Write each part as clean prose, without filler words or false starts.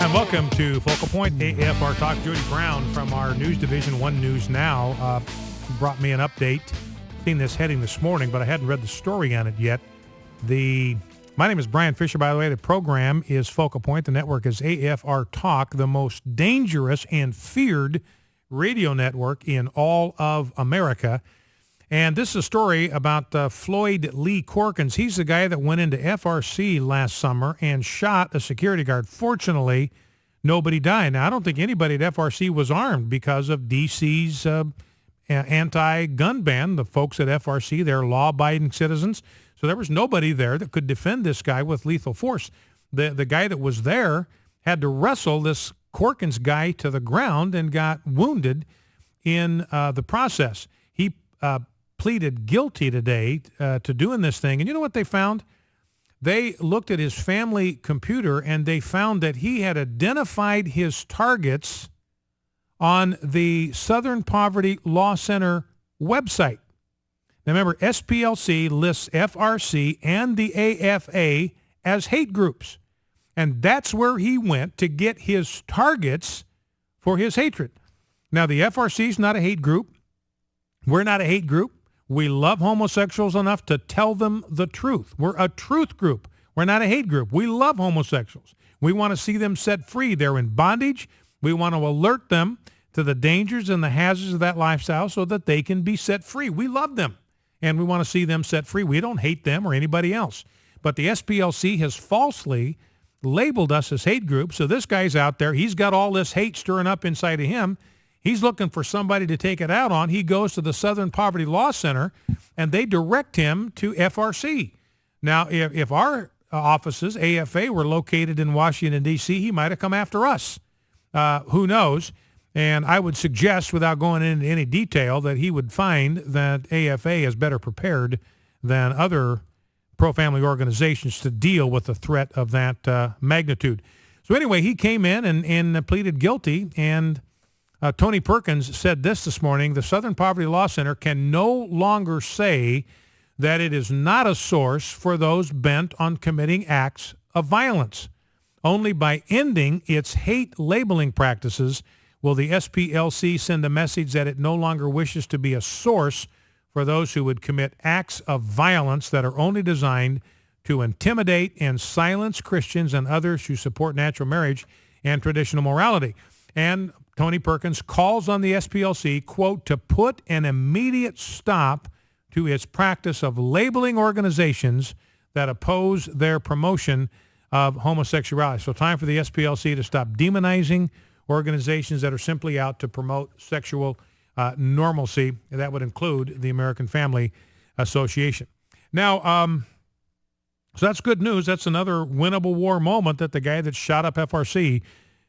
And welcome to Focal Point, AFR Talk. Jody Brown from our news division, One News Now, brought me an update. Seen this heading this morning, but I hadn't read the story on it yet. My name is Brian Fisher, by the way. The program is Focal Point. The network is AFR Talk, the most dangerous and feared radio network in all of America. And this is a story about Floyd Lee Corkins. He's the guy that went into FRC last summer and shot a security guard. Fortunately, nobody died. Now, I don't think anybody at FRC was armed because of D.C.'s anti-gun ban. The folks at FRC, they're law-abiding citizens. So there was nobody there that could defend this guy with lethal force. The guy that was there had to wrestle this Corkins guy to the ground and got wounded in the process. He pleaded guilty today to doing this thing. And you know what they found? They looked at his family computer and they found that he had identified his targets on the Southern Poverty Law Center website. Now remember, SPLC lists FRC and the AFA as hate groups. And that's where he went to get his targets for his hatred. Now, the FRC is not a hate group. We're not a hate group. We love homosexuals enough to tell them the truth. We're a truth group. We're not a hate group. We love homosexuals. We want to see them set free. They're in bondage. We want to alert them to the dangers and the hazards of that lifestyle so that they can be set free. We love them, and we want to see them set free. We don't hate them or anybody else. But the SPLC has falsely labeled us as hate groups. So this guy's out there. He's got all this hate stirring up inside of him. He's looking for somebody to take it out on. He goes to the Southern Poverty Law Center, and they direct him to FRC. Now, if our offices, AFA, were located in Washington, D.C., he might have come after us. Who knows? And I would suggest, without going into any detail, that he would find that AFA is better prepared than other pro-family organizations to deal with a threat of that magnitude. So anyway, he came in and pleaded guilty, and Tony Perkins said this morning: the Southern Poverty Law Center can no longer say that it is not a source for those bent on committing acts of violence. Only by ending its hate labeling practices will the SPLC send a message that it no longer wishes to be a source for those who would commit acts of violence that are only designed to intimidate and silence Christians and others who support natural marriage and traditional morality. And Tony Perkins calls on the SPLC, quote, to put an immediate stop to its practice of labeling organizations that oppose their promotion of homosexuality. So time for the SPLC to stop demonizing organizations that are simply out to promote sexual normalcy. That would include the American Family Association. Now, so that's good news. That's another winnable war moment, that the guy that shot up FRC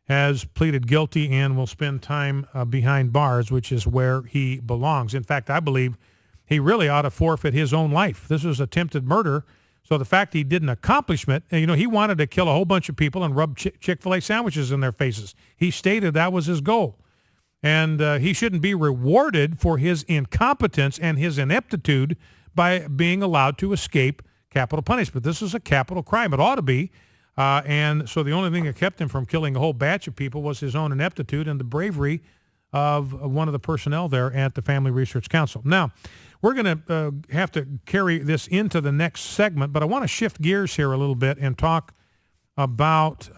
has pleaded guilty and will spend time behind bars, which is where he belongs. In fact, I believe he really ought to forfeit his own life. This was attempted murder. So the fact he didn't accomplish it, he wanted to kill a whole bunch of people and rub Chick-fil-A sandwiches in their faces. He stated that was his goal. And he shouldn't be rewarded for his incompetence and his ineptitude by being allowed to escape capital punishment. This is a capital crime. It ought to be. And so the only thing that kept him from killing a whole batch of people was his own ineptitude and the bravery of one of the personnel there at the Family Research Council. Now, we're going to have to carry this into the next segment, but I want to shift gears here a little bit and talk about